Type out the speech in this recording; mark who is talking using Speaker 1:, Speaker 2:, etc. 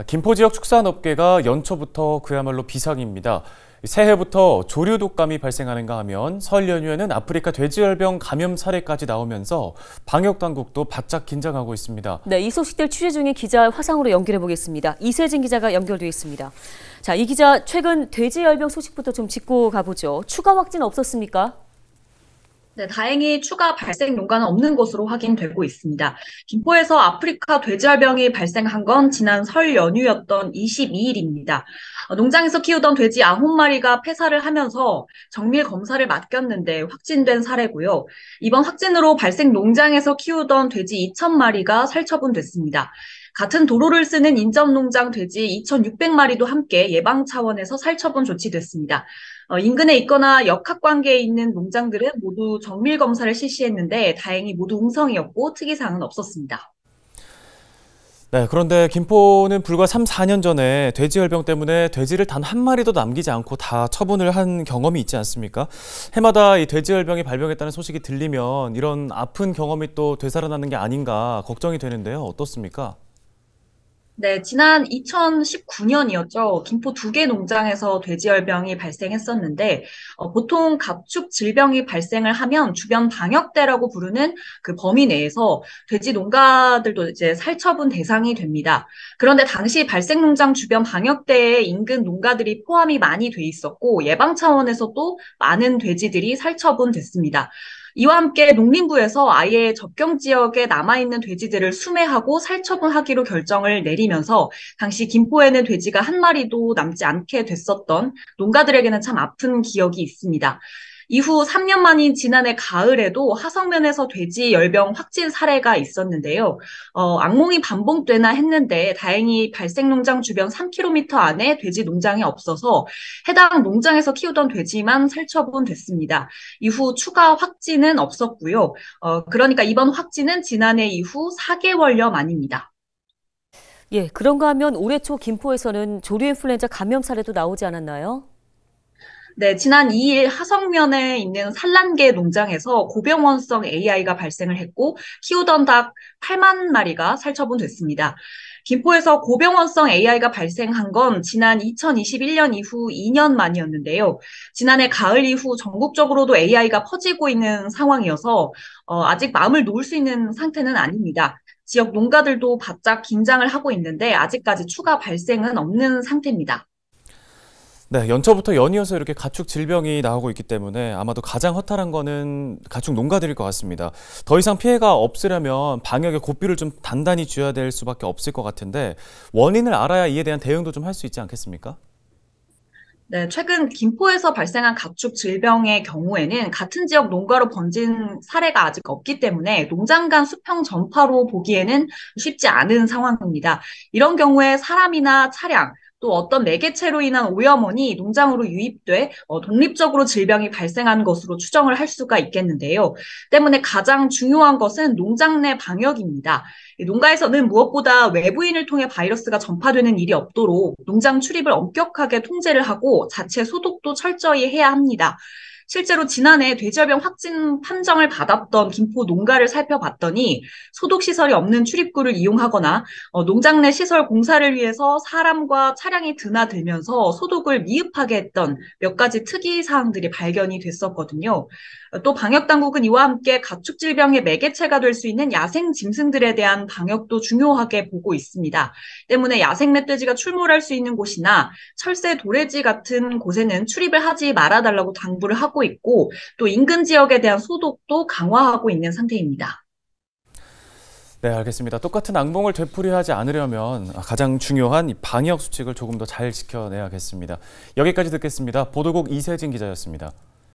Speaker 1: 김포 지역 축산업계가 연초부터 그야말로 비상입니다. 새해부터 조류 독감이 발생하는가 하면 설 연휴에는 아프리카 돼지열병 감염 사례까지 나오면서 방역 당국도 바짝 긴장하고 있습니다.
Speaker 2: 네, 이 소식들 취재 중인 기자 화상으로 연결해 보겠습니다. 이세진 기자가 연결돼 있습니다. 자, 이 기자 최근 돼지열병 소식부터 좀 짚고 가보죠. 추가 확진 없었습니까?
Speaker 3: 네, 다행히 추가 발생 농가는 없는 것으로 확인되고 있습니다. 김포에서 아프리카 돼지열병이 발생한 건 지난 설 연휴였던 22일입니다. 농장에서 키우던 돼지 9마리가 폐사를 하면서 정밀 검사를 맡겼는데 확진된 사례고요. 이번 확진으로 발생 농장에서 키우던 돼지 2,000마리가 살처분됐습니다. 같은 도로를 쓰는 인접농장 돼지 2,600마리도 함께 예방 차원에서 살처분 조치됐습니다. 인근에 있거나 역학관계에 있는 농장들은 모두 정밀 검사를 실시했는데 다행히 모두 음성이었고 특이사항은 없었습니다.
Speaker 1: 네, 그런데 김포는 불과 3, 4년 전에 돼지열병 때문에 돼지를 단 한 마리도 남기지 않고 다 처분을 한 경험이 있지 않습니까? 해마다 이 돼지열병이 발병했다는 소식이 들리면 이런 아픈 경험이 또 되살아나는 게 아닌가 걱정이 되는데요. 어떻습니까?
Speaker 3: 네, 지난 2019년이었죠. 김포 2개 농장에서 돼지열병이 발생했었는데, 보통 가축 질병이 발생을 하면 주변 방역대라고 부르는 그 범위 내에서 돼지 농가들도 이제 살처분 대상이 됩니다. 그런데 당시 발생 농장 주변 방역대에 인근 농가들이 포함이 많이 돼 있었고, 예방 차원에서도 많은 돼지들이 살처분됐습니다. 이와 함께 농림부에서 아예 접경 지역에 남아있는 돼지들을 수매하고 살처분하기로 결정을 내리면서 당시 김포에는 돼지가 한 마리도 남지 않게 됐었던 농가들에게는 참 아픈 기억이 있습니다. 이후 3년 만인 지난해 가을에도 하성면에서 돼지 열병 확진 사례가 있었는데요. 악몽이 반복되나 했는데 다행히 발생 농장 주변 3km 안에 돼지 농장이 없어서 해당 농장에서 키우던 돼지만 살처분됐습니다. 이후 추가 확진은 없었고요. 그러니까 이번 확진은 지난해 이후 4개월여 만입니다.
Speaker 2: 예, 그런가 하면 올해 초 김포에서는 조류 인플루엔자 감염 사례도 나오지 않았나요?
Speaker 3: 네, 지난 2일 하성면에 있는 산란개 농장에서 고병원성 AI가 발생을 했고 키우던 닭 8만 마리가 살처분됐습니다. 김포에서 고병원성 AI가 발생한 건 지난 2021년 이후 2년 만이었는데요. 지난해 가을 이후 전국적으로도 AI가 퍼지고 있는 상황이어서 아직 마음을 놓을 수 있는 상태는 아닙니다. 지역 농가들도 바짝 긴장을 하고 있는데 아직까지 추가 발생은 없는 상태입니다.
Speaker 1: 네, 연초부터 연이어서 이렇게 가축 질병이 나오고 있기 때문에 아마도 가장 허탈한 거는 가축 농가들일 것 같습니다. 더 이상 피해가 없으려면 방역에 고삐를 좀 단단히 쥐어야 될 수밖에 없을 것 같은데 원인을 알아야 이에 대한 대응도 좀 할 수 있지 않겠습니까?
Speaker 3: 네, 최근 김포에서 발생한 가축 질병의 경우에는 같은 지역 농가로 번진 사례가 아직 없기 때문에 농장 간 수평 전파로 보기에는 쉽지 않은 상황입니다. 이런 경우에 사람이나 차량, 또 어떤 매개체로 인한 오염원이 농장으로 유입돼 독립적으로 질병이 발생한 것으로 추정을 할 수가 있겠는데요. 때문에 가장 중요한 것은 농장 내 방역입니다. 농가에서는 무엇보다 외부인을 통해 바이러스가 전파되는 일이 없도록 농장 출입을 엄격하게 통제를 하고 자체 소독도 철저히 해야 합니다. 실제로 지난해 돼지열병 확진 판정을 받았던 김포 농가를 살펴봤더니 소독시설이 없는 출입구를 이용하거나 농장 내 시설 공사를 위해서 사람과 차량이 드나들면서 소독을 미흡하게 했던 몇 가지 특이 사항들이 발견이 됐었거든요. 또 방역당국은 이와 함께 가축질병의 매개체가 될 수 있는 야생 짐승들에 대한 방역도 중요하게 보고 있습니다. 때문에 야생 멧돼지가 출몰할 수 있는 곳이나 철새 도래지 같은 곳에는 출입을 하지 말아달라고 당부를 하고 있고 또 인근 지역에 대한 소독도 강화하고 있는 상태입니다.
Speaker 1: 네, 알겠습니다. 똑같은 악몽을 되풀이하지 않으려면 가장 중요한 이 방역 수칙을 조금 더 잘 지켜내야겠습니다. 여기까지 듣겠습니다. 보도국 이세진 기자였습니다.